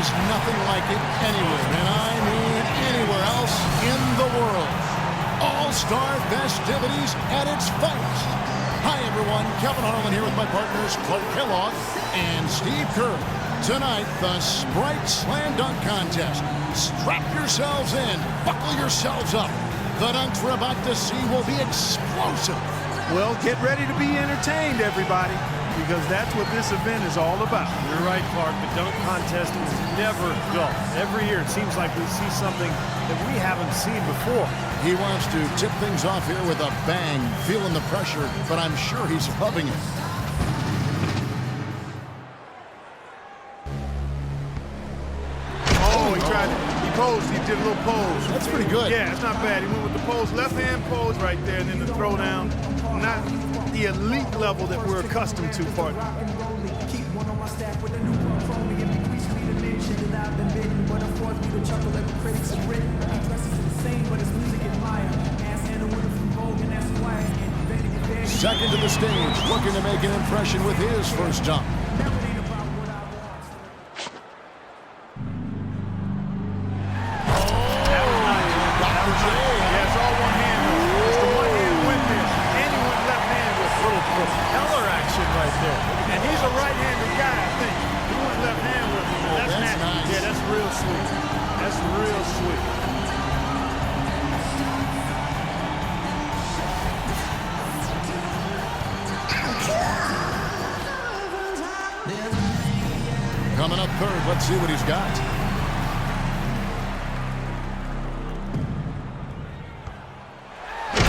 There's nothing like it anywhere, and I mean anywhere else in the world. All-Star festivities at its finest. Hi, everyone. Kevin Harlan here with my partners Clark Kellogg and Steve Kerr. Tonight, the Sprite Slam Dunk Contest. Strap yourselves in. Buckle yourselves up. The dunks we're about to see will be explosive. Well, get ready to be entertained, everybody, because that's what this event is all about. You're right, Clark. The dunk contest is never dull. Every year it seems like we see something that we haven't seen before. He wants to tip things off here with a bang, feeling the pressure, but I'm sure he's loving it. Oh, he tried it. He posed. He did a little pose. That's pretty good. Yeah, it's not bad. He went with the pose, left hand pose right there, and then the throw down. Not the elite level that we're accustomed to, partner. Second to the stage, looking to make an impression with his first dunk. And he's a right-handed guy, I think. He went left hand with him. Oh, that's nice. Yeah, that's real sweet. That's real sweet. Coming up third, let's see what he's got.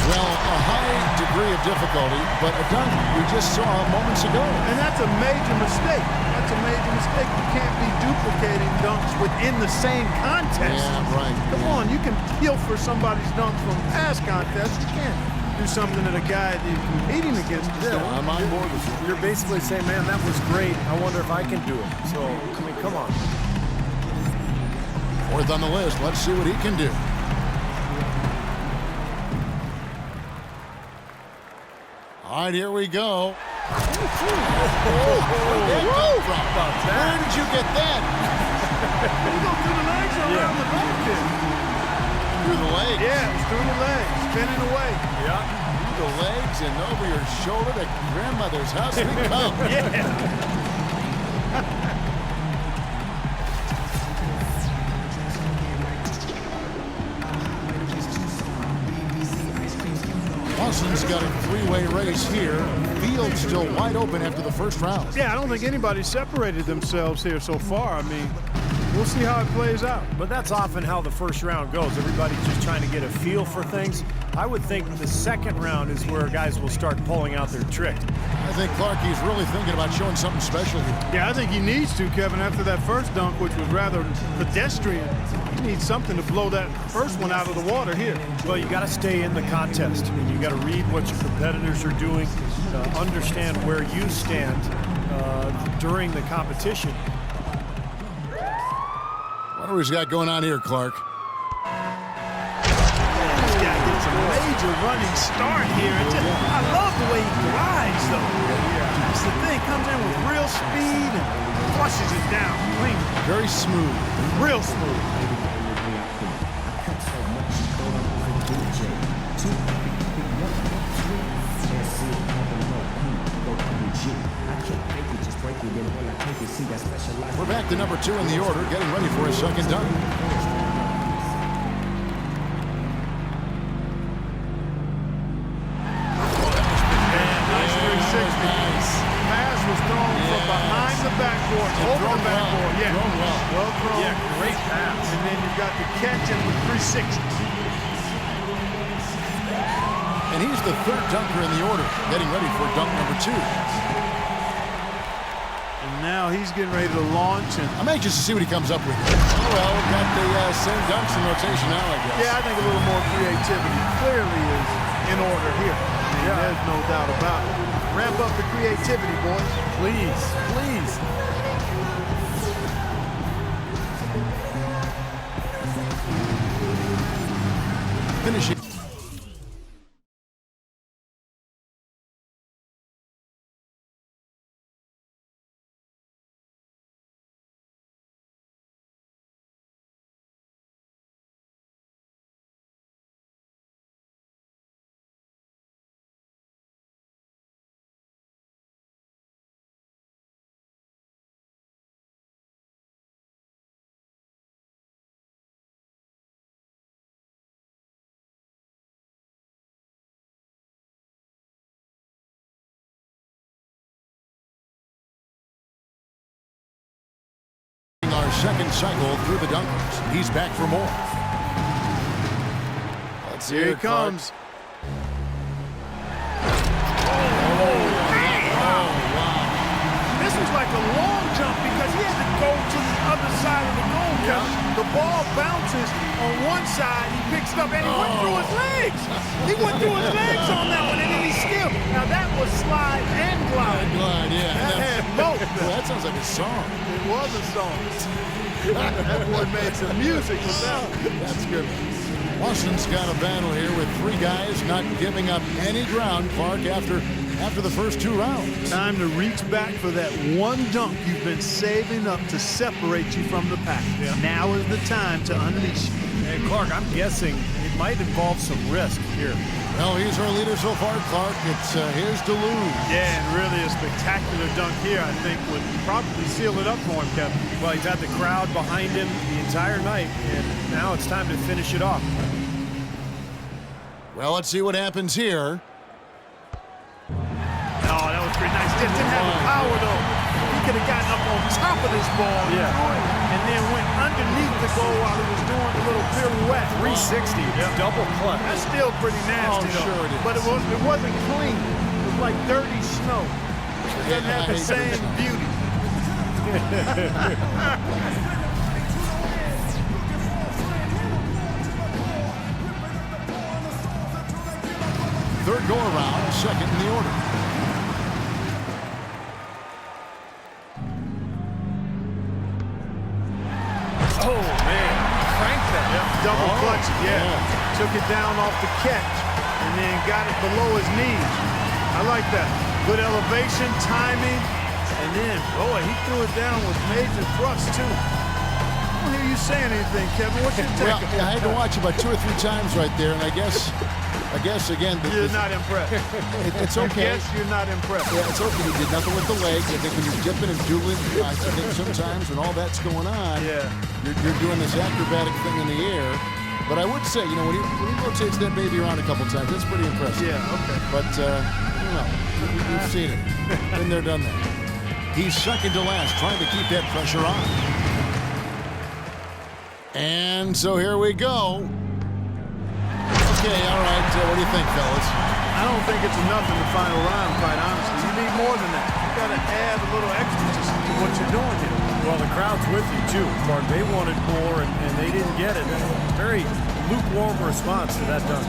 Well, a high degree of difficulty, but a dunk we just saw moments ago. And that's a major mistake. That's a major mistake. You can't be duplicating dunks within the same contest. Yeah, right. Come on, you can peel for somebody's dunk from past contests. You can't do something that a guy that you're competing against is doing. I'm on board with you. You're basically saying, man, that was great. I wonder if I can do it. So, I mean, come on. Fourth on the list. Let's see what he can do. All right, here we go. Where did you get that? You go through the legs or around the back there? Through the legs. Yeah, it's through the legs, spinning away. Yeah. Through the legs and over your shoulder to grandmother's house we come. Yeah. Boston's got a three-way race here. Field's still wide open after the first round. Yeah, I don't think anybody's separated themselves here so far. I mean, we'll see how it plays out. But that's often how the first round goes. Everybody's just trying to get a feel for things. I would think the second round is where guys will start pulling out their tricks. I think Clark, he's really thinking about showing something special here. Yeah, I think he needs to, Kevin, after that first dunk, which was rather pedestrian. He needs something to blow that first one out of the water here. Well, you got to stay in the contest, and you got to read what your competitors are doing, understand where you stand during the competition. What do we got going on here, Clark? This guy gets a major running start here. I love the way he glides, though. That's the thing. Comes in with real speed and flushes it down clean. Very smooth. Real smooth. We're back to number 2 in the order, getting ready for his second dunk. Nice 360. Pass was thrown from behind the backboard, over the backboard. Yeah, well thrown. Yeah, great pass. And then you got the catch in with 360. And he's the third dunker in the order, getting ready for dunk number 2. And now he's getting ready to launch. And I'm anxious to see what he comes up with. Oh, well, we've got the same dunks in rotation now, I guess. yeah, I think a little more creativity clearly is in order here. There's no doubt about it. Ramp up the creativity, boys. Please, please. Finishing. second cycle through the dunkers. He's back for more. Let's see. Here he comes. This was like a long jump because he had to go to the other side of the goal. The ball bounces on one side, he picks it up, and he went through his legs. He went through his legs on that one, and then he skipped. Now that was slide and glide. Glide, yeah. That had both. Well, that sounds like a song. It was a song. That boy made some music with that one. That's good. Boston's got a battle here with three guys not giving up any ground, Clark, after the first 2 rounds. Time to reach back for that one dunk you've been saving up to separate you from the pack. Yeah. Now is the time to unleash. And Clark, I'm guessing it might involve some risk here. Well, he's our leader so far, Clark. It's his to lose. Yeah, and really a spectacular dunk here, I think, would probably seal it up for him, Kevin. Well, he's had the crowd behind him the entire night, and now it's time to finish it off. Well, let's see what happens here. Oh, that was pretty nice. Just didn't have the power, though. He could have gotten up on top of this ball and then went underneath the goal while he was doing a little pirouette. 360, double clutch. That's still pretty nasty, though. Sure it is. But it wasn't clean. It was like dirty snow. It doesn't have the same beauty. Third go-around, second in the order. Oh, man. Cranked that. Yep. Double clutch it, yeah. Took it down off the catch and then got it below his knees. I like that. Good elevation, timing, and then, boy, he threw it down with major thrust, too. I don't hear you saying anything, Kevin. What's your take? Well, I had to watch about 2 or 3 times right there, and I guess again, you're not impressed. It's okay. Yes, you're not impressed. Yeah, it's okay. He did nothing with the legs. I think when you're dipping and dueling, I think sometimes when all that's going on, you're doing this acrobatic thing in the air. But I would say, when he rotates that baby around a couple times, that's pretty impressive. Yeah, okay. But, you've seen it. Been there, done that. He's second to last, trying to keep that pressure on. And so here we go. Okay, all right. What do you think, fellas? I don't think it's enough in the final round, quite honestly. You need more than that. You got to add a little extra to what you're doing here. Well, the crowd's with you, too, Clark. They wanted more, and they didn't get it. Very lukewarm response to that dunk.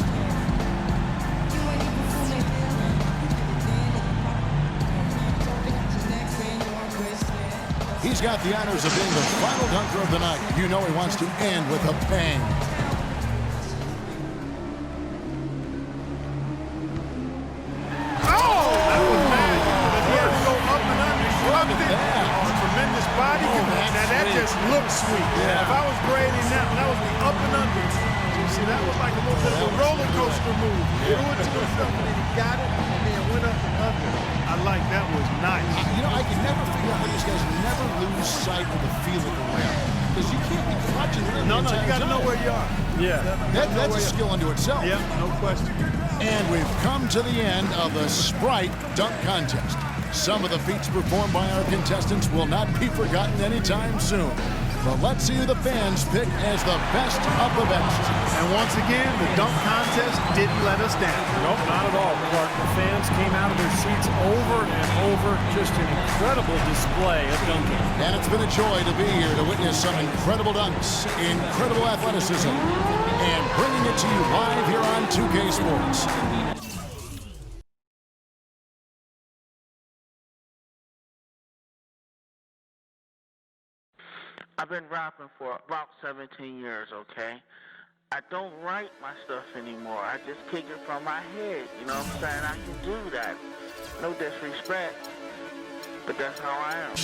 He's got the honors of being the final dunker of the night. You know he wants to end with a bang. Looks sweet. Yeah. If I was grading that one, that was the up and under. See, that was like a little bit of a roller coaster move. Threw it to himself and he got it and then went up and under. I like that was nice. I can never figure out how these guys never lose sight of the feel of the rim. Because you can't be clutching it. No, you got to know where you are. Yeah. That's a skill unto itself. Yep, no question. And we've come to the end of the Sprite Dunk Contest. Some of the feats performed by our contestants will not be forgotten anytime soon. But let's see who the fans pick as the best of the best. And once again, the dunk contest didn't let us down. Nope, not at all, Clark. The fans came out of their seats over and over. Just an incredible display of dunking. And it's been a joy to be here to witness some incredible dunks, incredible athleticism, and bringing it to you live here on 2K Sports. I've been rapping for about 17 years, okay? I don't write my stuff anymore. I just kick it from my head, you know what I'm saying? I can do that. No disrespect, but that's how I am.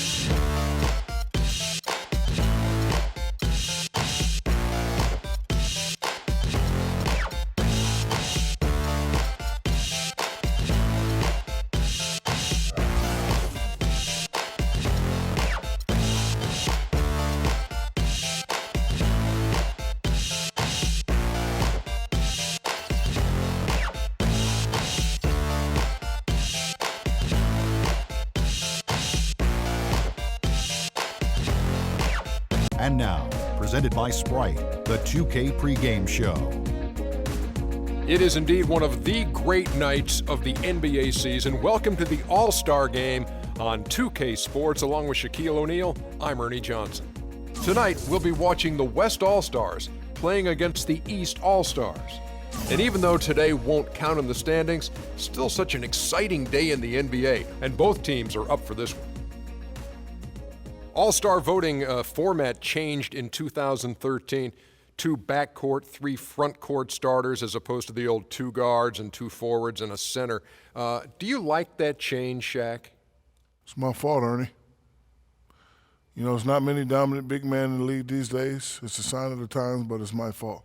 And now, presented by Sprite, the 2K pregame show. It is indeed one of the great nights of the NBA season. Welcome to the All-Star Game on 2K Sports. Along with Shaquille O'Neal, I'm Ernie Johnson. Tonight, we'll be watching the West All-Stars playing against the East All-Stars. And even though today won't count in the standings, still such an exciting day in the NBA, and both teams are up for this one. All-Star voting format changed in 2013. 2 backcourt, 3 frontcourt starters as opposed to the old 2 guards and 2 forwards and a center. Do you like that change, Shaq? It's my fault, Ernie. You know, there's not many dominant big men in the league these days. It's a sign of the times, but it's my fault.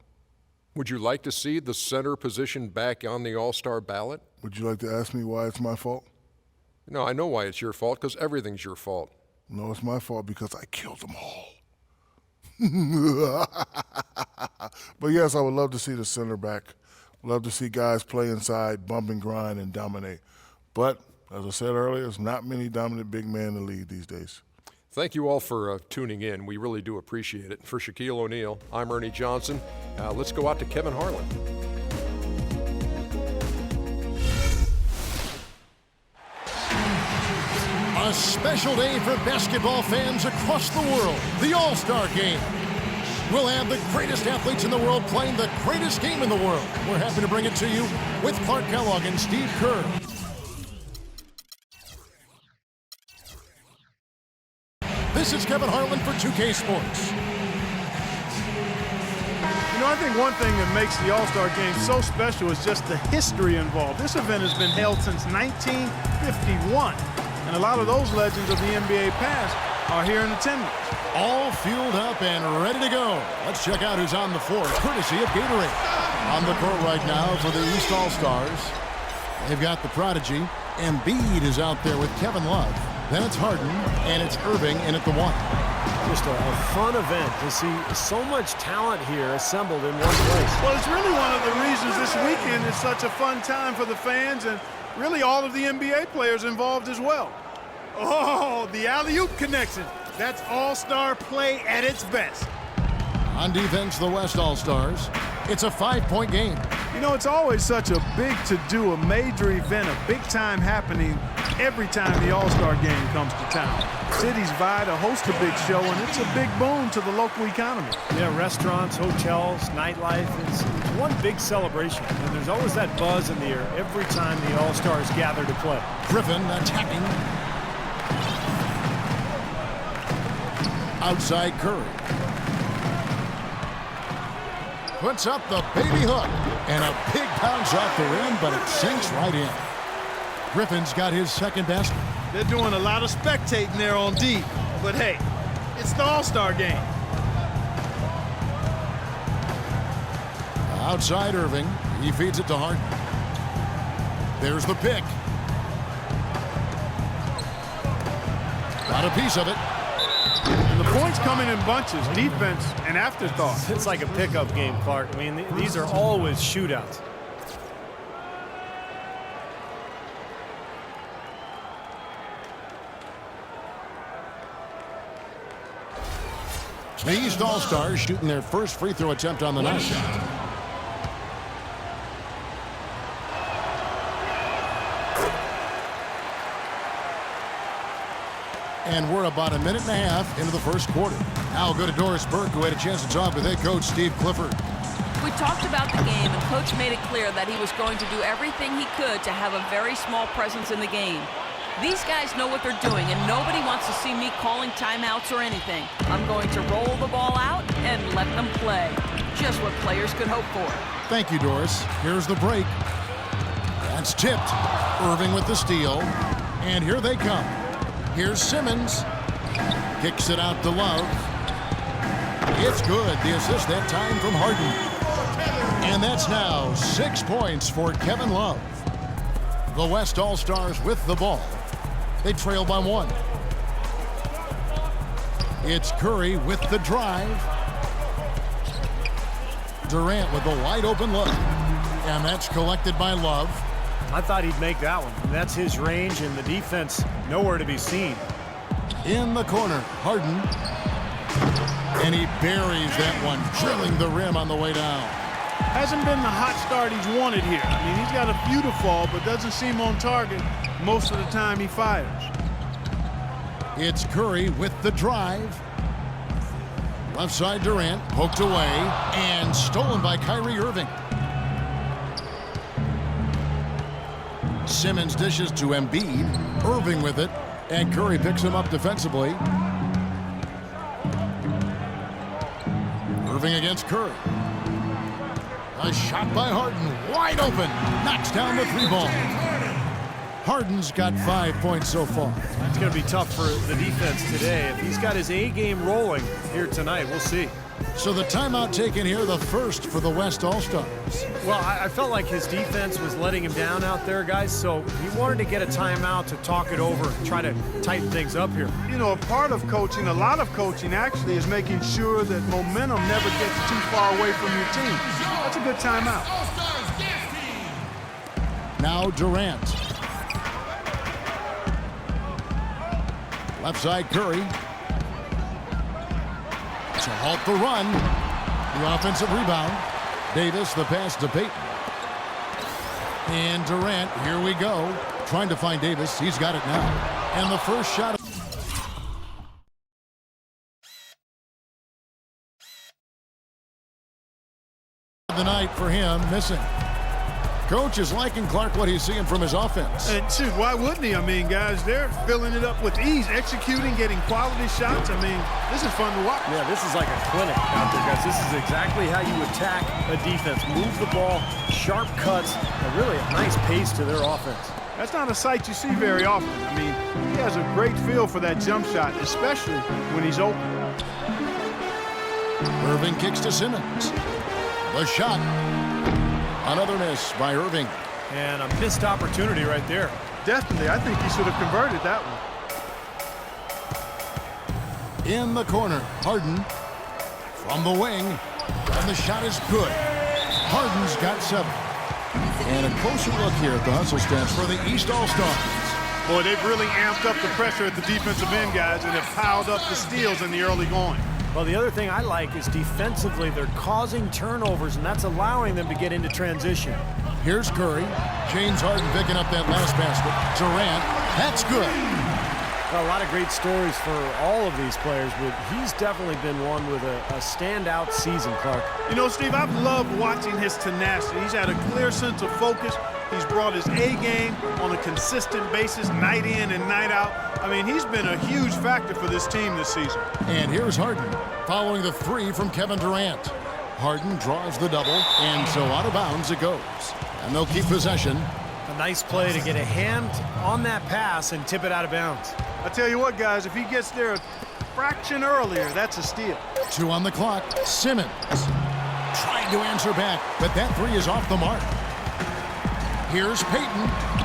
Would you like to see the center position back on the All-Star ballot? Would you like to ask me why it's my fault? No, I know why it's your fault, because everything's your fault. No, it's my fault because I killed them all. But yes, I would love to see the center back. Love to see guys play inside, bump and grind, and dominate. But, as I said earlier, there's not many dominant big men in the league these days. Thank you all for tuning in. We really do appreciate it. For Shaquille O'Neal, I'm Ernie Johnson. Let's go out to Kevin Harlan. A special day for basketball fans across the world, the All-Star Game. We'll have the greatest athletes in the world playing the greatest game in the world. We're happy to bring it to you with Clark Kellogg and Steve Kerr. This is Kevin Harlan for 2K Sports. You know, I think one thing that makes the All-Star Game so special is just the history involved. This event has been held since 1951. And a lot of those legends of the NBA past are here in attendance. All fueled up and ready to go. Let's check out who's on the floor, courtesy of Gatorade. On the court right now for the East All-Stars, they've got the prodigy. Embiid is out there with Kevin Love. Then it's Harden, and it's Irving in at the 1. Just a fun event to see so much talent here assembled in one place. Well, it's really one of the reasons this weekend is such a fun time for the fans and really all of the NBA players involved as well. Oh, the alley-oop connection. That's all-star play at its best. On defense, the West All-Stars. It's a 5-point game. You know, it's always such a big to-do, a major event, a big-time happening every time the All-Star Game comes to town. Cities vie to host a big show, and it's a big boon to the local economy. Yeah, restaurants, hotels, nightlife, it's one big celebration. And there's always that buzz in the air every time the All-Stars gather to play. Griffin attacking. Outside Curry. Puts up the baby hook. And a big bounce off the rim, but it sinks right in. Griffin's got his second basket. They're doing a lot of spectating there on D. But hey, it's the All-Star Game. Outside Irving. He feeds it to Harden. There's the pick. Got a piece of it. And the points coming in bunches, defense, and afterthought. It's like a pickup game, Clark. I mean, these are always shootouts. The East All-Stars shooting their first free throw attempt on the night. And we're about a minute and a half into the first quarter. Now we'll go to Doris Burke, who had a chance to talk with head coach Steve Clifford. We talked about the game, and Coach made it clear that he was going to do everything he could to have a very small presence in the game. These guys know what they're doing, and nobody wants to see me calling timeouts or anything. I'm going to roll the ball out and let them play. Just what players could hope for. Thank you, Doris. Here's the break. That's tipped. Irving with the steal. And here they come. Here's Simmons. Kicks it out to Love. It's good. The assist that time from Harden. And that's now 6 points for Kevin Love. The West All-Stars with the ball. They trail by 1. It's Curry with the drive. Durant with the wide open look. And that's collected by Love. I thought he'd make that one. That's his range, and the defense nowhere to be seen. In the corner, Harden. And he buries that one, drilling the rim on the way down. Hasn't been the hot start he's wanted here. I mean, he's got a few to fall, but doesn't seem on target most of the time he fires. It's Curry with the drive. Left side Durant, poked away, and stolen by Kyrie Irving. Simmons dishes to Embiid. Irving with it, and Curry picks him up defensively. Irving against Curry. A shot by Harden, wide open. Knocks down the three ball. Harden's got 5 points so far. It's going to be tough for the defense today. If he's got his A game rolling here tonight, we'll see. So the timeout taken here, the first for the West All-Stars. Well, I felt like his defense was letting him down out there, guys, so he wanted to get a timeout to talk it over and try to tighten things up here. You know, a part of coaching, a lot of coaching actually, is making sure that momentum never gets too far away from your team. That's a good timeout. Now Durant. Left side Curry. To halt the run. The offensive rebound. Davis, the pass to Payton. And Durant, here we go. Trying to find Davis. He's got it now. And the first shot of the night for him, missing. Coach is liking Clark what he's seeing from his offense. And shoot, why wouldn't he? I mean, guys, they're filling it up with ease, executing, getting quality shots. I mean, this is fun to watch. Yeah, this is like a clinic out there, guys. This is exactly how you attack a defense. Move the ball, sharp cuts, and really a nice pace to their offense. That's not a sight you see very often. I mean, he has a great feel for that jump shot, especially when he's open. Irving kicks to Simmons. The shot. Another miss by Irving. And a missed opportunity right there. Definitely. I think he should have converted that one. In the corner, Harden from the wing. And the shot is good. Harden's got 7. And a closer look here at the hustle stats for the East All-Stars. Boy, they've really amped up the pressure at the defensive end, guys, and have piled up the steals in the early going. Well, the other thing I like is defensively, they're causing turnovers, and that's allowing them to get into transition. Here's Curry. James Harden picking up that last basket. Durant, that's good. Well, a lot of great stories for all of these players, but he's definitely been one with a standout season, Clark. You know, Steve, I've loved watching his tenacity. He's had a clear sense of focus. He's brought his A game on a consistent basis, night in and night out. I mean, he's been a huge factor for this team this season. And here's Harden following the 3 from Kevin Durant. Harden draws the double, and so out of bounds it goes. And they'll keep possession. A nice play to get a hand on that pass and tip it out of bounds. I tell you what, guys, if he gets there a fraction earlier, that's a steal. 2 on the clock. Simmons trying to answer back, but that 3 is off the mark. Here's Payton.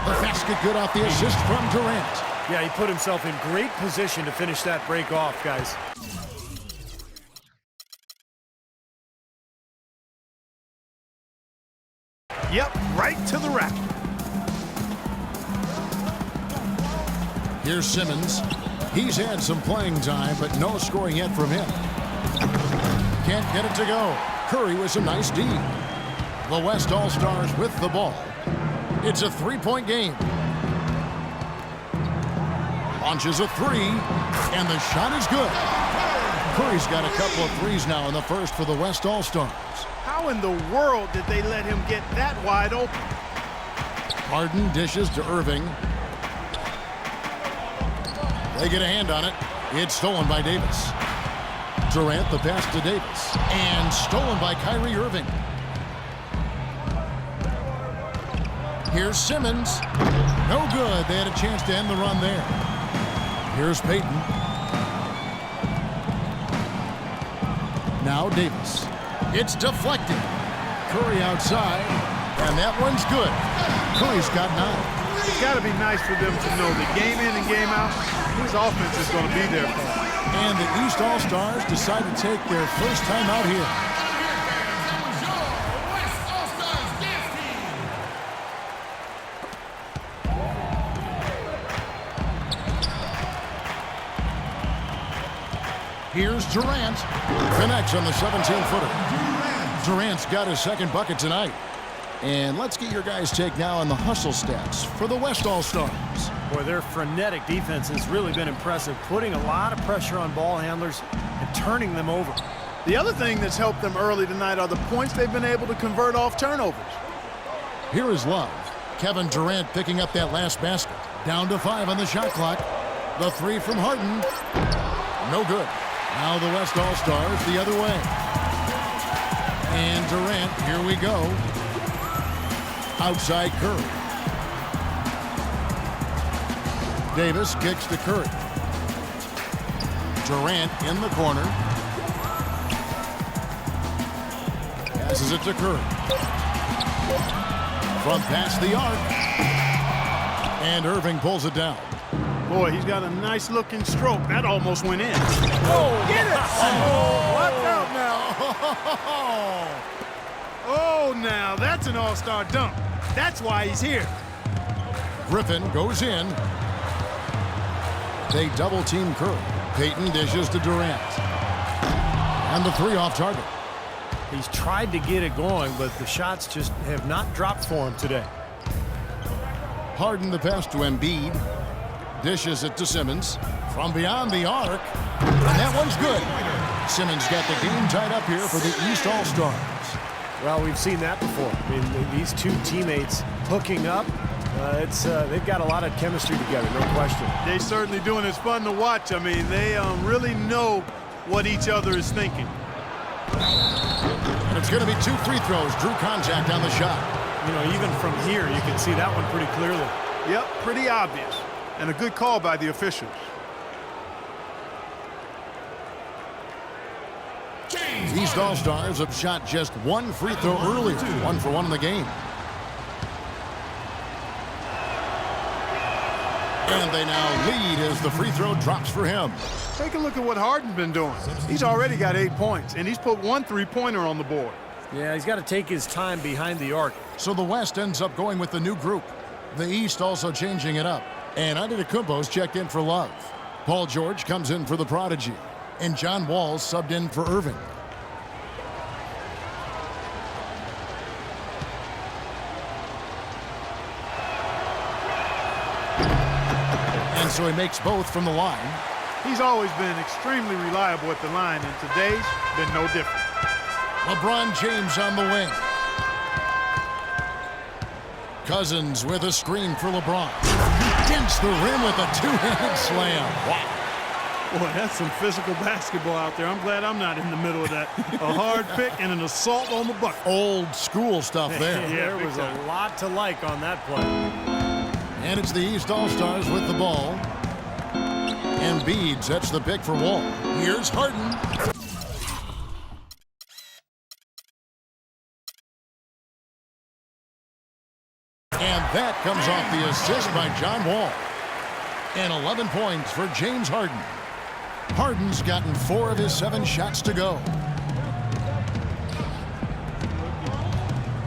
The basket good off the assist from Durant. Yeah, he put himself in great position to finish that break off, guys. Yep, right to the rack. Here's Simmons. He's had some playing time, but no scoring yet from him. Can't get it to go. Curry with some nice D. The West All-Stars with the ball. It's a 3-point game. Launches a 3, and the shot is good. Curry's got a couple of threes now in the first for the West All-Stars. How in the world did they let him get that wide open? Harden dishes to Irving. They get a hand on it. It's stolen by Davis. Durant, the pass to Davis. And stolen by Kyrie Irving. Here's Simmons. No good. They had a chance to end the run there. Here's Payton. Now Davis. It's deflected. Curry outside. And that one's good. Curry's got 9. It's got to be nice for them to know that game in and game out, his offense is going to be there for them. And the East All-Stars decide to take their first time out here. Here's Durant. Connects on the 17-footer. Durant's got his second bucket tonight. And let's get your guys' take now on the hustle stats for the West All-Stars. Boy, their frenetic defense has really been impressive, putting a lot of pressure on ball handlers and turning them over. The other thing that's helped them early tonight are the points they've been able to convert off turnovers. Here is Love. Kevin Durant picking up that last basket. Down to 5 on the shot clock. The three from Harden. No good. Now the West All-Stars the other way. And Durant, here we go. Outside Curry. Davis kicks to Curry. Durant in the corner. Passes it to Curry. From past the arc. And Irving pulls it down. Boy, he's got a nice looking stroke. That almost went in. Oh, get it! Oh, watch out now. Oh, now that's an all-star dunk. That's why he's here. Griffin goes in. They double-team Curry. Payton dishes to Durant. And the three off target. He's tried to get it going, but the shots just have not dropped for him today. Harden the pass to Embiid. Dishes it to Simmons. From beyond the arc. And that one's good. Simmons got the game tied up here for the East All-Stars. Well, we've seen that before. I mean, these two teammates hooking up, they've got a lot of chemistry together, no question. They certainly do, and it's fun to watch. I mean, they really know what each other is thinking. And it's going to be 2 free throws. Drew contact on the shot. You know, even from here, you can see that one pretty clearly. Yep, pretty obvious. And a good call by the officials. These All-Stars have shot just 1 free throw earlier. 1 for 1 in the game. And they now lead as the free throw drops for him. Take a look at what Harden's been doing. He's already got 8 points, and he's put 1 3-pointer on the board. Yeah, he's got to take his time behind the arc. So the West ends up going with the new group. The East also changing it up. And Antetokounmpo's checked in for Love. Paul George comes in for the Prodigy. And John Wall subbed in for Irving. And so he makes both from the line. He's always been extremely reliable at the line, and today's been no different. LeBron James on the wing. Cousins with a screen for LeBron. He dents the rim with a two-handed slam. Wow. Boy, that's some physical basketball out there. I'm glad I'm not in the middle of that. A hard pick and an assault on the bucket. Old school stuff there. Yeah, there was a lot to like on that play. And it's the East All-Stars with the ball. Embiid sets the pick for Wall. Here's Harden. And that comes off the assist by John Wall. And 11 points for James Harden. Harden's gotten 4 of his 7 shots to go.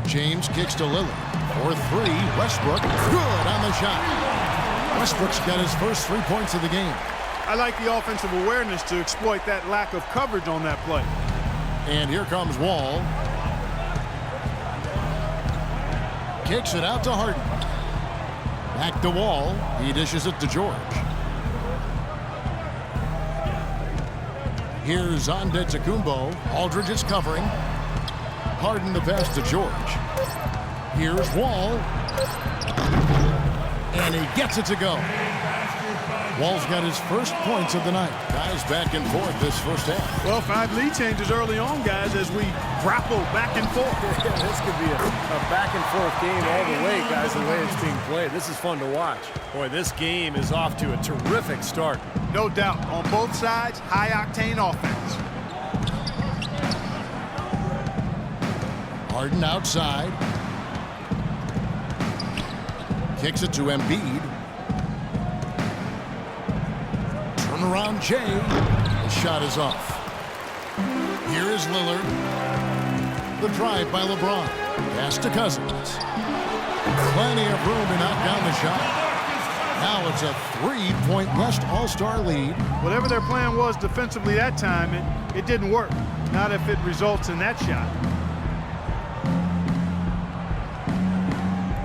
James kicks to Lillard. For 3, Westbrook, good on the shot. Westbrook's got his first 3 points of the game. I like the offensive awareness to exploit that lack of coverage on that play. And here comes Wall. Kicks it out to Harden. Back to Wall. He dishes it to George. Here's Antetokounmpo. Aldridge is covering. Harden the pass to George. Here's Wall. And he gets it to go. Wall's got his first points of the night. Guys back and forth this first half. Well, 5 lead changes early on, guys, as we grapple back and forth. Yeah, this could be a back and forth game all the way, guys, the way it's being played. This is fun to watch. Boy, this game is off to a terrific start. No doubt. On both sides, high-octane offense. Harden outside. Kicks it to Embiid. Turnaround Jay. The shot is off. Here is Lillard. The drive by LeBron. Pass to Cousins. Plenty of room to knock down the shot. Now it's a 3-point West All-Star lead. Whatever their plan was defensively that time, it didn't work. Not if it results in that shot.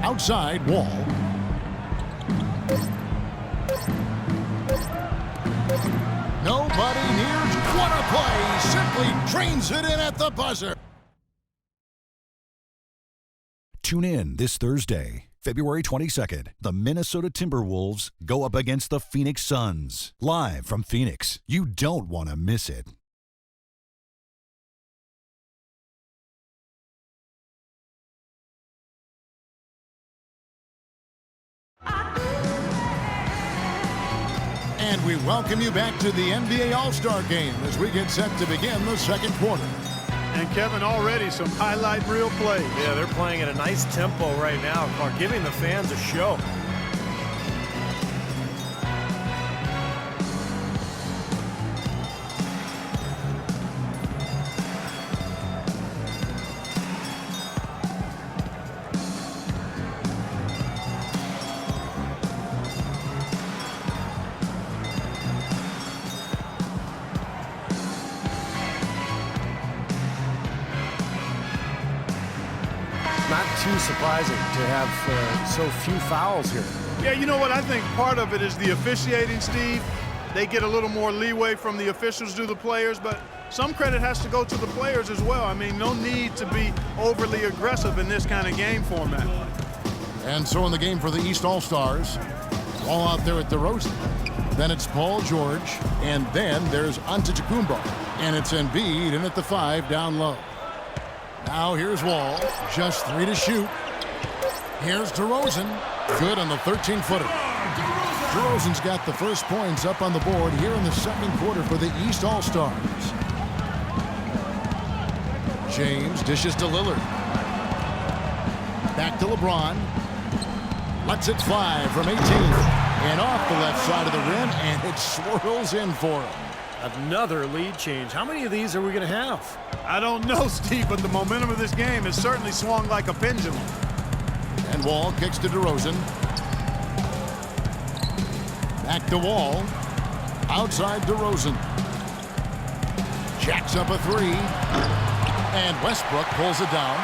Outside, Wall. Nobody near. What a play! Simply drains it in at the buzzer. Tune in this Thursday, February 22nd. The Minnesota Timberwolves go up against the Phoenix Suns. Live from Phoenix. You don't want to miss it. And we welcome you back to the NBA All-Star Game as we get set to begin the second quarter. And Kevin, already some highlight reel plays. Yeah, they're playing at a nice tempo right now, giving the fans a show. Not too surprising to have so few fouls here. Yeah, you know what? I think part of it is the officiating, Steve. They get a little more leeway from the officials to the players, but some credit has to go to the players as well. I mean, no need to be overly aggressive in this kind of game format. And so in the game for the East All-Stars, all out there at DeRozan. Then it's Paul George, and then there's Antetokounmpo. And it's Embiid in at the 5 down low. Now here's Wall, just 3 to shoot. Here's DeRozan, good on the 13-footer. DeRozan's got the first points up on the board here in the second quarter for the East All-Stars. James dishes to Lillard. Back to LeBron. Lets it fly from 18. And off the left side of the rim, and it swirls in for him. Another lead change. How many of these are we going to have? I don't know, Steve, but the momentum of this game has certainly swung like a pendulum. And Wall kicks to DeRozan. Back to Wall. Outside DeRozan. Jacks up a 3. And Westbrook pulls it down.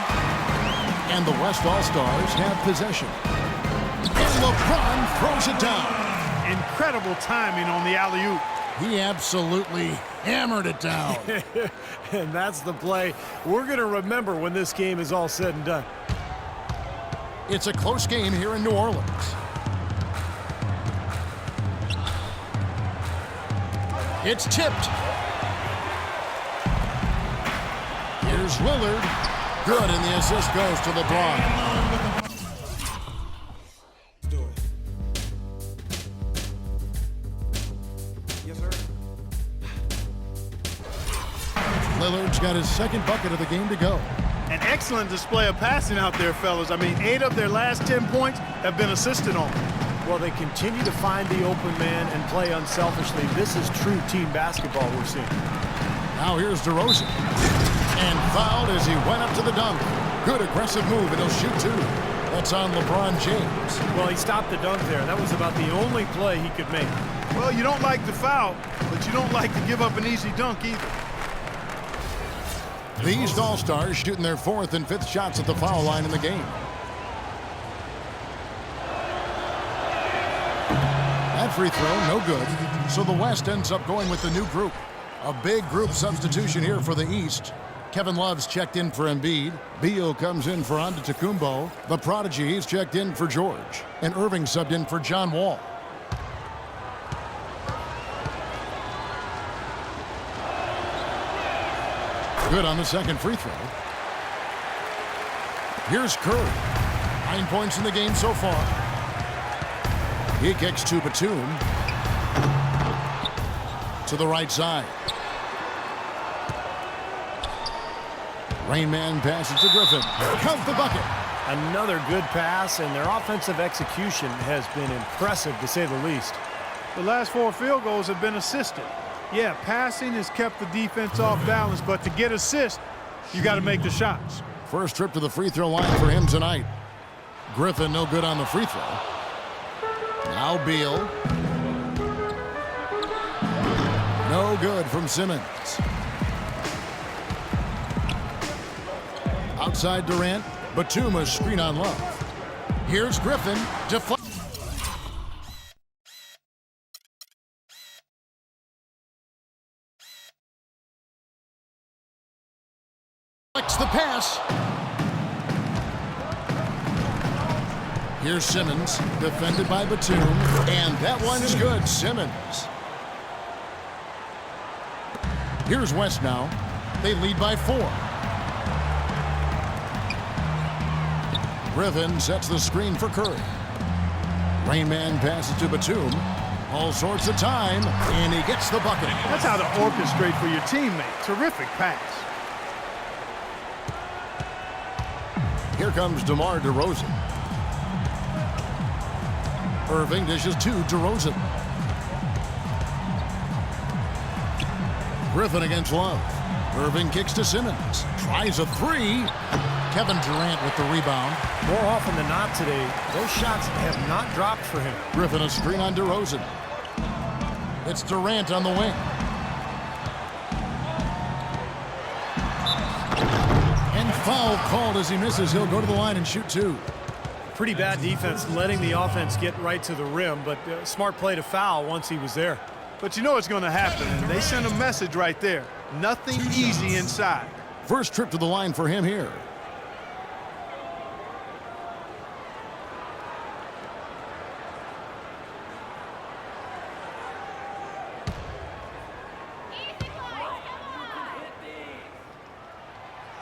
And the West All-Stars have possession. And LeBron throws it down. Incredible timing on the alley-oop. He absolutely hammered it down. And that's the play we're going to remember when this game is all said and done. It's a close game here in New Orleans. It's tipped. Here's Lillard. Good, and the assist goes to LeBron. Lillard's got his second bucket of the game to go. An excellent display of passing out there, fellas. I mean, 8 of their last 10 points have been assisted on. Well, they continue to find the open man and play unselfishly. This is true team basketball we're seeing. Now here's DeRozan. And fouled as he went up to the dunk. Good aggressive move, and he'll shoot 2. That's on LeBron James. Well, he stopped the dunk there. That was about the only play he could make. Well, you don't like the foul, but you don't like to give up an easy dunk either. The East All-Stars shooting their 4th and 5th shots at the foul line in the game. That free throw, no good. So the West ends up going with the new group. A big group substitution here for the East. Kevin Love's checked in for Embiid. Beal comes in for Antetokounmpo. The Prodigy, he's checked in for George. And Irving subbed in for John Wall. Good on the second free throw. Here's Curry. 9 points in the game so far. He kicks to Batum. To the right side. Rain Man passes to Griffin. Count the bucket. Another good pass, and their offensive execution has been impressive, to say the least. The last 4 field goals have been assisted. Yeah, passing has kept the defense off balance, but to get assists, you got to make the shots. First trip to the free throw line for him tonight. Griffin no good on the free throw. Now Beal. No good from Simmons. Outside Durant. Batum, a screen on Love. Here's Griffin. Deflects the pass. Here's Simmons, defended by Batum, and that one's good. Simmons. Here's West now. They lead by 4. Griffin sets the screen for Curry. Rain Man passes to Batum. All sorts of time, and he gets the bucket. That's how to orchestrate for your teammate. Terrific pass. Here comes DeMar DeRozan. Irving dishes to DeRozan. Griffin against Love. Irving kicks to Simmons. Tries a 3. Kevin Durant with the rebound. More often than not today, those shots have not dropped for him. Griffin a screen on DeRozan. It's Durant on the wing. And foul called as he misses. He'll go to the line and shoot 2. Pretty bad defense letting the offense get right to the rim, but smart play to foul once he was there. But you know what's going to happen. They send a message right there. Nothing easy inside. First trip to the line for him here.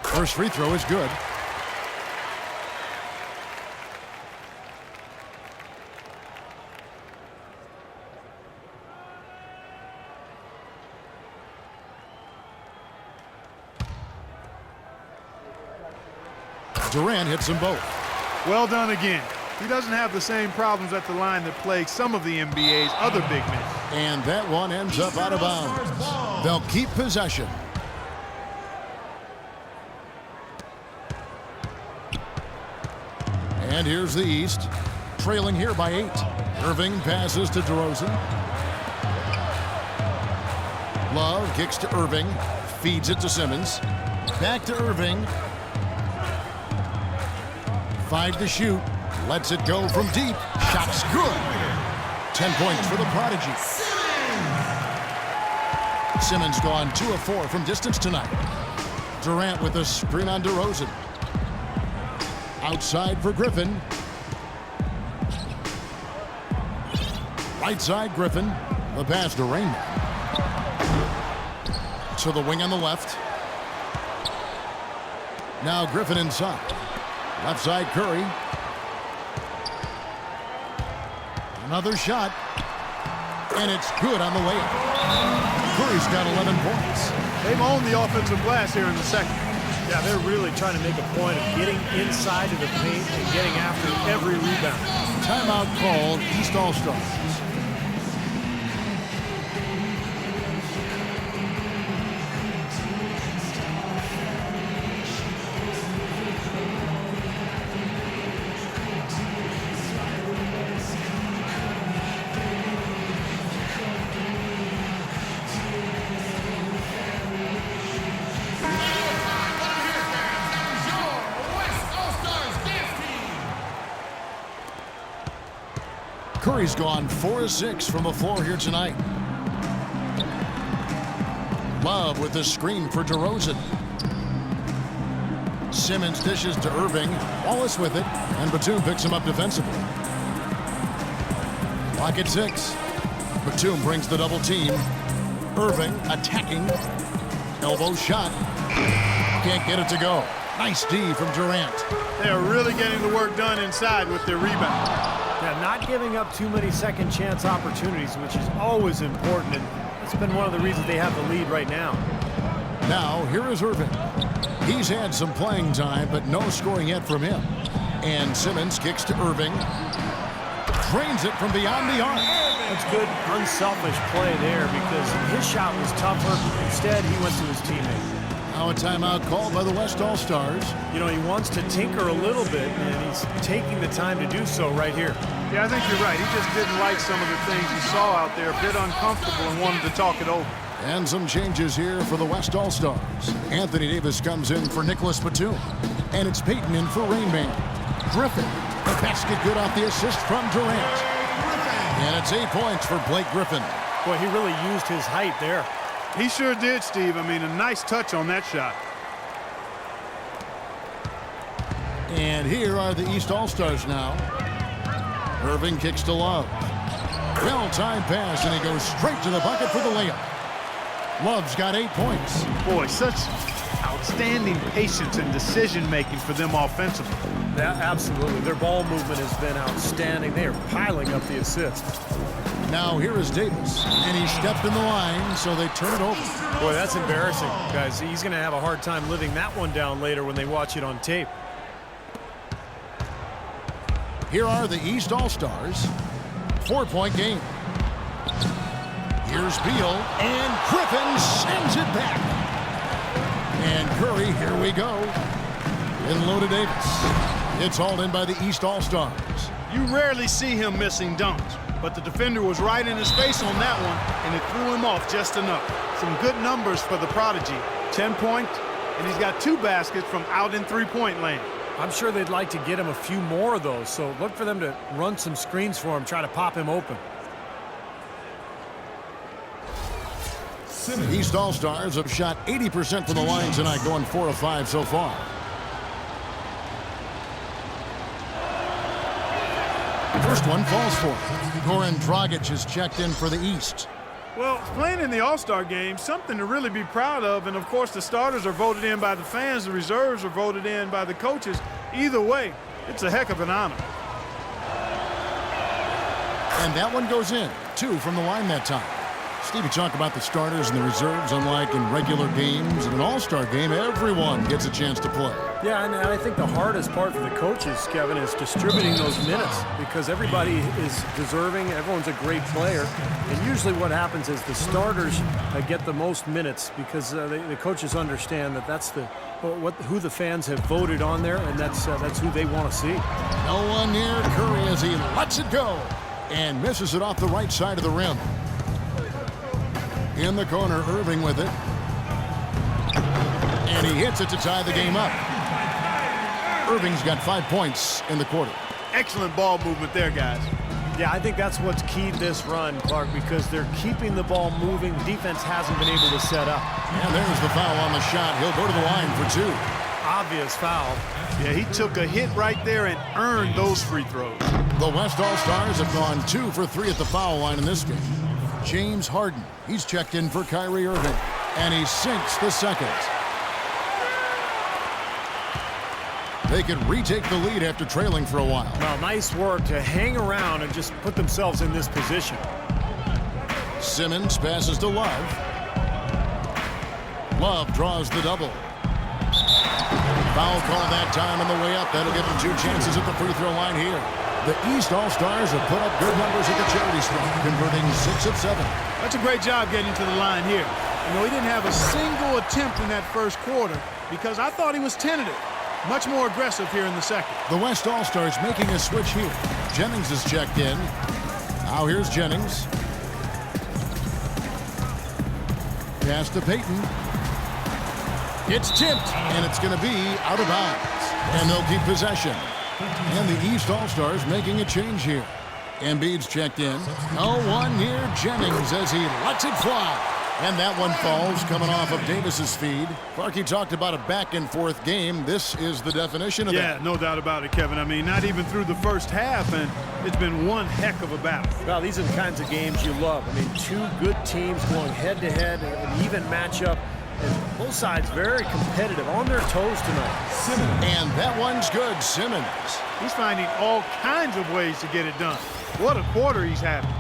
First free throw is good. Durant hits them both. Well done again. He doesn't have the same problems at the line that plague some of the NBA's other big men. And that one ends up out of bounds. They'll keep possession. And here's the East, trailing here by 8. Irving passes to DeRozan. Love kicks to Irving, feeds it to Simmons. Back to Irving. 5 to shoot, lets it go from deep. Shot's good. 10 points for the Prodigy. Simmons gone 2 of 4 from distance tonight. Durant with a screen on DeRozan. Outside for Griffin. Right side Griffin. The pass to Rain Man. To the wing on the left. Now Griffin inside. Left side Curry. Another shot. And it's good on the layup. Curry's got 11 points. They've owned the offensive glass here in the second. Yeah, they're really trying to make a point of getting inside of the paint and getting after every rebound. Timeout called, East All-Stars. Curry's gone 4 of 6 from the floor here tonight. Love with the screen for DeRozan. Simmons dishes to Irving. Wallace with it, and Batum picks him up defensively. Clock at 6. Batum brings the double team. Irving attacking. Elbow shot. Can't get it to go. Nice D from Durant. They are really getting the work done inside with their rebound. Yeah, not giving up too many second chance opportunities, which is always important, and that's been one of the reasons they have the lead right now. Now, here is Irving. He's had some playing time, but no scoring yet from him. And Simmons kicks to Irving. Drains it from beyond the arc. That's good, unselfish play there because his shot was tougher. Instead, he went to his teammate. Now a timeout called by the West All-Stars. You know, he wants to tinker a little bit, and he's taking the time to do so right here. Yeah, I think you're right. He just didn't like some of the things he saw out there, a bit uncomfortable, and wanted to talk it over. And some changes here for the West All-Stars. Anthony Davis comes in for Nicholas Batum. And it's Payton in for Rain Man. Griffin. The basket good off the assist from Durant. And it's 8 points for Blake Griffin. Boy, he really used his height there. He sure did, Steve. I mean, a nice touch on that shot. And here are the East All-Stars now. Irving kicks to Love. Well-timed pass, and he goes straight to the bucket for the layup. Love's got 8 points. Boy, such outstanding patience and decision-making for them offensively. Yeah, absolutely. Their ball movement has been outstanding. They are piling up the assists. Now here is Davis, and he stepped in the line, so they turn it over. Boy, that's embarrassing, guys. He's going to have a hard time living that one down later when they watch it on tape. Here are the East All-Stars. 4-point game. Here's Beal, and Griffin sends it back. And Curry, here we go. In low to Davis. It's hauled in by the East All-Stars. You rarely see him missing dunks, but the defender was right in his face on that one, and it threw him off just enough. Some good numbers for the prodigy. 10 points, and he's got 2 baskets from out in three-point lane. I'm sure they'd like to get him a few more of those, so look for them to run some screens for him, try to pop him open. East All-Stars have shot 80% from the line tonight, going 4 of 5 so far. First one falls for him. Goran Dragic is checked in for the East. Well, playing in the All-Star game, something to really be proud of. And, of course, the starters are voted in by the fans. The reserves are voted in by the coaches. Either way, it's a heck of an honor. And that one goes in. 2 from the line that time. Steve, you talk about the starters and the reserves, unlike in regular games. In an All-Star game, everyone gets a chance to play. Yeah, and I think the hardest part for the coaches, Kevin, is distributing those minutes because everybody is deserving. Everyone's a great player. And usually what happens is the starters get the most minutes because the coaches understand that that's who the fans have voted on there, and that's who they want to see. No one near Curry as he lets it go and misses it off the right side of the rim. In the corner, Irving with it. And he hits it to tie the game up. Irving's got 5 points in the quarter. Excellent ball movement there, guys. Yeah, I think that's what's keyed this run, Clark, because they're keeping the ball moving. The defense hasn't been able to set up. And there's the foul on the shot. He'll go to the line for 2. Obvious foul. Yeah, he took a hit right there and earned those free throws. The West All-Stars have gone 2 for 3 at the foul line in this game. James Harden, he's checked in for Kyrie Irving, and he sinks the second. They can retake the lead after trailing for a while. Well, nice work to hang around and just put themselves in this position. Simmons passes to Love. Love draws the double. Foul call that time on the way up. That'll give them 2 chances at the free throw line here. The East All-Stars have put up good numbers at the charity stripe, converting 6 of 7. That's a great job getting to the line here. You know, he didn't have a single attempt in that first quarter because I thought he was tentative. Much more aggressive here in the second. The West All-Stars making a switch here. Jennings is checked in. Now here's Jennings. Pass to Payton. It's tipped, and it's going to be out of bounds. And they'll keep possession. And the East All-Stars making a change here. Embiid's checked in. No one near Jennings as he lets it fly. And that one falls coming off of Davis's feed. Clarky talked about a back-and-forth game. This is the definition of that. Yeah, no doubt about it, Kevin. I mean, not even through the first half, and it's been one heck of a battle. Well, these are the kinds of games you love. I mean, 2 good teams going head-to-head, an even matchup. And both sides very competitive, on their toes tonight. Simmons. And that one's good, Simmons. He's finding all kinds of ways to get it done. What a quarter he's having.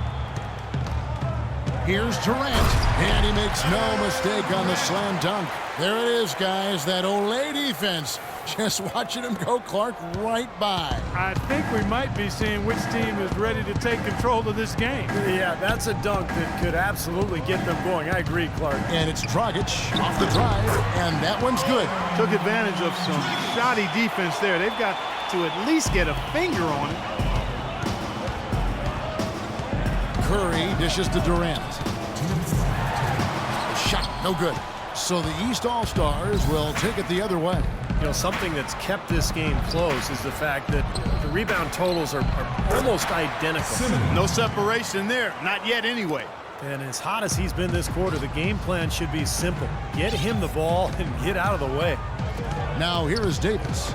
Here's Durant, and he makes no mistake on the slam dunk. There it is, guys, that Olay defense. Just watching him go, Clark, right by. I think we might be seeing which team is ready to take control of this game. Yeah, that's a dunk that could absolutely get them going. I agree, Clark. And it's Dragic off the drive, and that one's good. Took advantage of some shoddy defense there. They've got to at least get a finger on it. Curry dishes to Durant. Shot, no good. So the East All-Stars will take it the other way. You know, something that's kept this game close is the fact that the rebound totals are almost identical. No separation there. Not yet anyway. And as hot as he's been this quarter, the game plan should be simple. Get him the ball and get out of the way. Now here is Davis.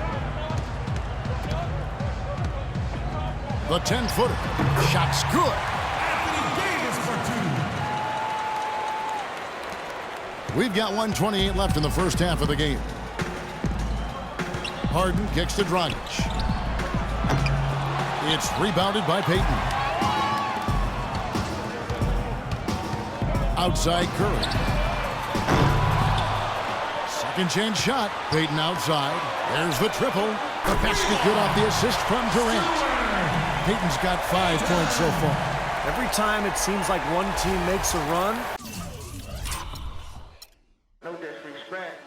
The 10-footer. Shot's good. We've got 1:28 left in the first half of the game. Harden kicks to Dragic. It's rebounded by Payton. Outside Curry. Second chance shot. Payton outside. There's the triple. The basket good off the assist from Durant. Payton's got 5 points so far. Every time it seems like one team makes a run, No disrespect,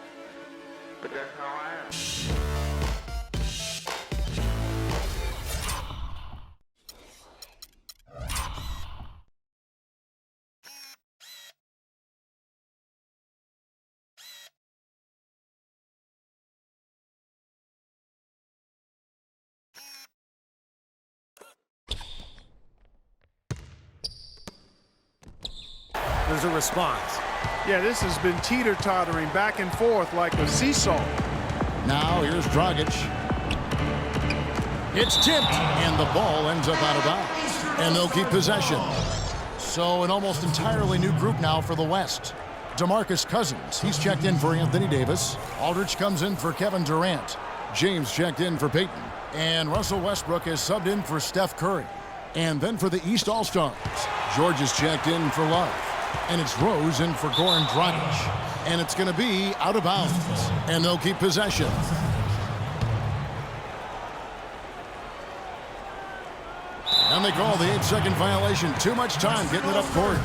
but that's how I am. there's a response. Yeah, this has been teeter-tottering back and forth like a seesaw. Now here's Dragic. It's tipped, and the ball ends up out of bounds. And they'll keep possession. So an almost entirely new group now for the West. DeMarcus Cousins, he's checked in for Anthony Davis. Aldridge comes in for Kevin Durant. James checked in for Payton. And Russell Westbrook is subbed in for Steph Curry. And then for the East All-Stars, George is checked in for Love. And it's Rose in for Goran Dragic. And it's going to be out of bounds. And they'll keep possession. And they call the 8-second violation. Too much time getting it up court.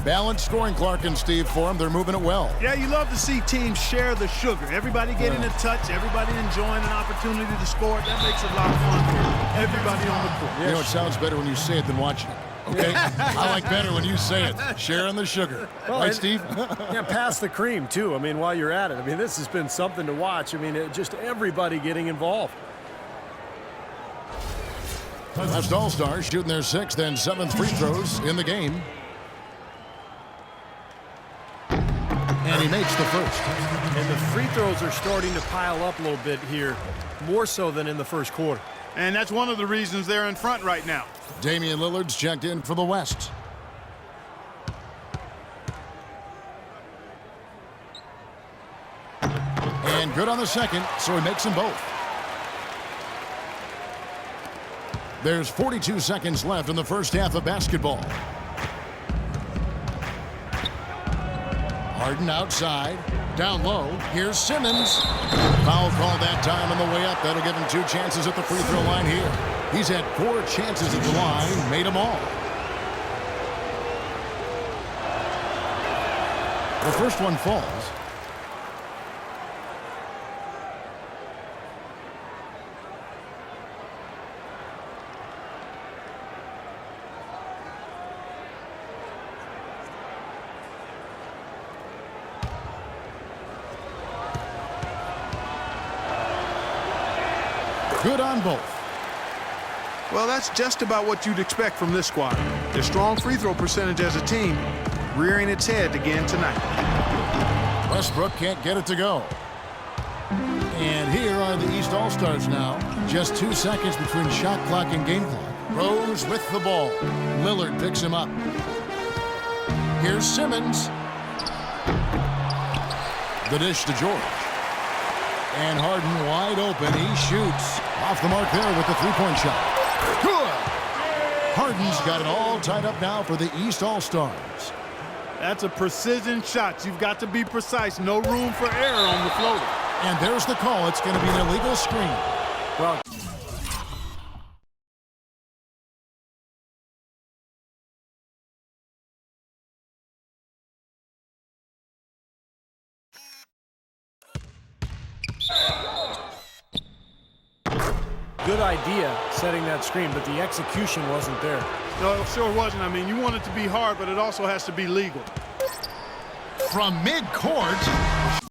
Balanced scoring, Clark and Steve, for them. They're moving it well. Yeah, you love to see teams share the sugar. Everybody getting a touch, everybody enjoying an opportunity to score. That makes it a lot of fun for everybody on the court. You know, it sounds better when you say it than watching it. Okay? I like better when you say it. Sharing the sugar. Well, right, Steve? Yeah, pass the cream, too. I mean, while you're at it. I mean, this has been something to watch. I mean, just everybody getting involved. West All-Stars shooting their 6th and 7th free throws in the game. And he makes the first. And the free throws are starting to pile up a little bit here, more so than in the first quarter. And that's one of the reasons they're in front right now. Damian Lillard's checked in for the West. And good on the second, so he makes them both. There's 42 seconds left in the first half of basketball. Harden outside, down low. Here's Simmons. Foul call that time on the way up. That'll give him 2 chances at the free throw line here. He's had 4 chances at the line, made them all. The first one falls. Good on both. Well, that's just about what you'd expect from this squad. Their strong free throw percentage as a team rearing its head again tonight. Westbrook can't get it to go. And here are the East All-Stars now. Just 2 seconds between shot clock and game clock. Rose with the ball. Lillard picks him up. Here's Simmons. The dish to George. And Harden wide open. He shoots. Off the mark there with the three-point shot. Good! Harden's got it all tied up now for the East All-Stars. That's a precision shot. You've got to be precise. No room for error on the floater. And there's the call. It's going to be an illegal screen. Well, good idea setting that screen, but the execution wasn't there. No, it sure wasn't. I mean, you want it to be hard, but it also has to be legal. From midcourt,